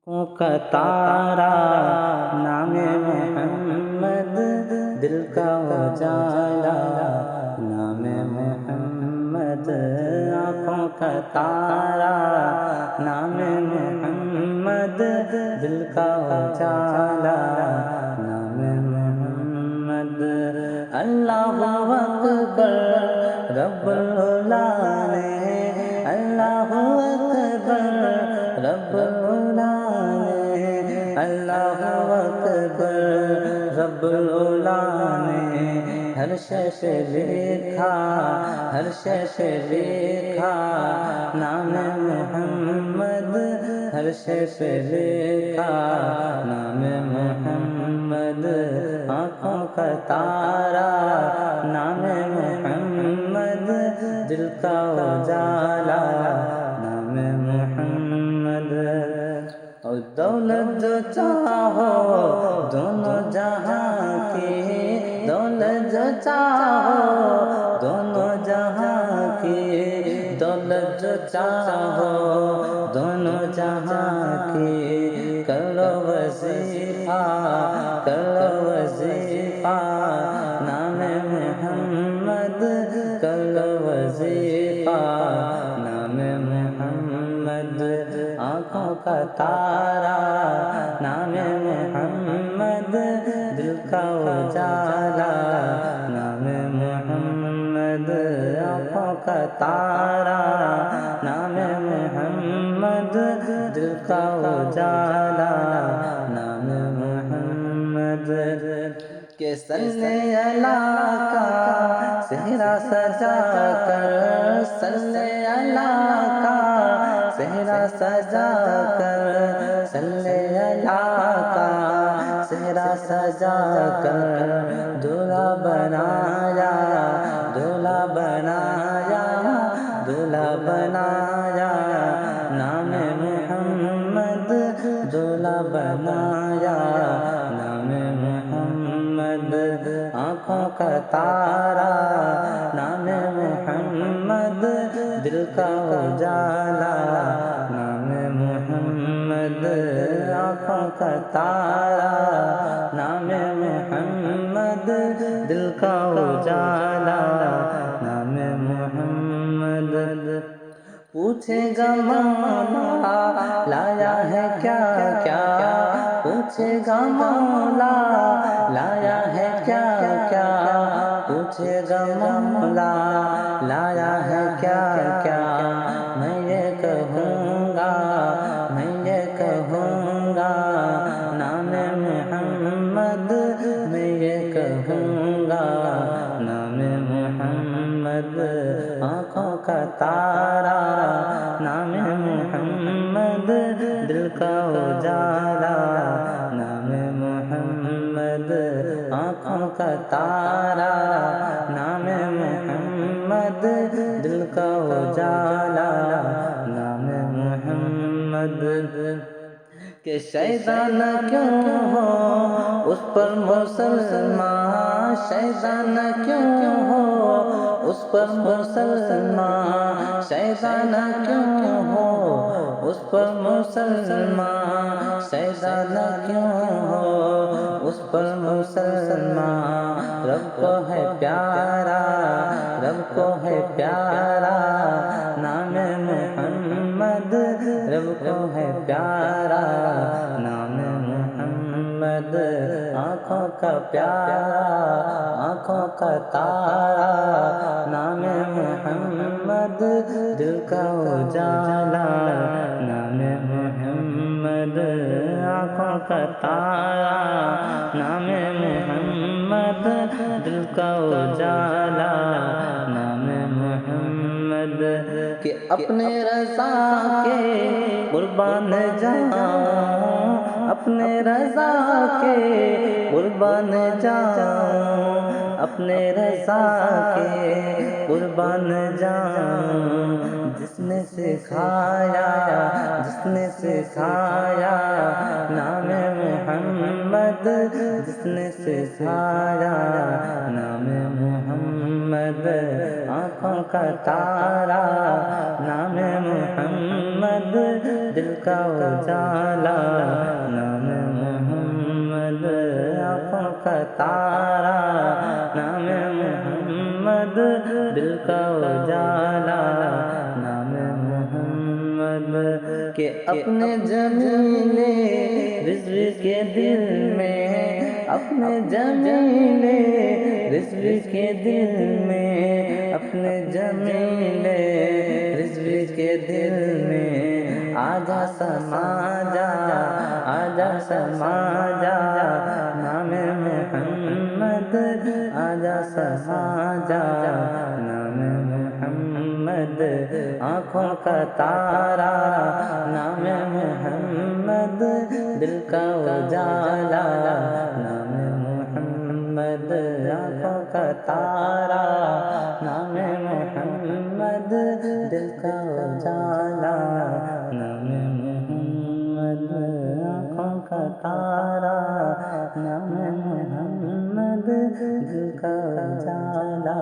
کا تارا نام محمد، دل کا اجالا نام محمد، آنکھوں کا تارا نام محمد، دل کا اجالا نام محمد۔ اللہ اکبر رب العلا نے، اللہ اکبر رب العلا نے، اللہ اکبر رب العلا نے، ہر شے سے لکھا، ہر شے سے لکھا نام محمد، ہر شے سے لکھا نام محمد۔ آنکھوں کا تارا نام محمد، دل کا اجالا نام محمد۔ اور دولت جو چاہو دونوں جہاں کی، دولت جو چاہو دونوں جہاں کی، دولت جو چاہو دونوں جہاں کی، کرو وظیفہ کرو وظیفہ نام محمد، کرو وظیفہ نام محمد۔ آنکھوں کا تارا نام محمد، دل کا اجالا نام محمد۔ آنکھوں کا تارا نام محمد، دل کا اجالا نام محمد۔ کہ صلی اللہ کا صحرا سجا کر، صلی اللہ کا صحرا سجا کر، صلی اللہ کا صحرا سجا کر، دلہا بنایا دلہا بنایا دلہا بنایا نام محمد، دلہا بنایا نام محمد۔ آنکھوں کا تارا نام محمد، دل کا اجالا نام محمد۔ آنکھوں کا تارا نام محمد، دل کا اجالا نام محمد۔ پوچھے گا مولا لایا ہے کیا کیا، پوچھے گا مولا لایا ہے کیا کیا، پوچھے گا مولا لایا ہے کیا کیا، میں یہ کہوں گا میں یہ کہوں گا نام محمد، میں یہ کہوں گا نام محمد۔ آنکھوں کا تارا نام محمد، دل کا اجالا نام محمد۔ آنکھوں کا تارا نام محمد، دل کا اجالا نام محمد۔ کہ شیطان کیوں ہو اس پر مسلمان، شیطان کیوں ہو اس پر مسلمان، شیطان کیوں ہو اس پر مسلمان، شیطان کیوں ہو اس پر مسلمان۔ رب کو ہے پیارا رب کو ہے پیارا نام محمد، رب کو ہے پیارا نام محمد۔ آنکھوں کا پیارا آنکھوں کا تارا نام محمد، دل کا اجالا نام محمد۔ آنکھوں کا تارا نام محمد، دل کا اجالا نام محمد۔ کہ اپنے رضا کے قربان جاؤں، اپنے رضا کے قربان جاؤں، اپنے رضا کے قربان جاؤں۔ جس نے سکھایا جس نے سکھایا نام محمد، جس نے سکھایا نام محمد۔ آنکھوں کا تارا نام محمد، دل کا اجالا نام محمد آنکھوں کا تارا نام محمد دل کا اجالا نام محمد کہ اپنے جمیل رضوی کے دل میں اپنے جمیل رضوی کے دل میں اپنے جمیل رضوی کے دل میں آجا سما جا آجا سما جا نام محمد آجا سما جا نام محمد آنکھوں کا تارا نام محمد دل کا اجالا نام محمد آنکھوں کا تارا نام محمد دل کا اجالا نام محمد آنکھوں کا تارا نام محمد دل کا اجالا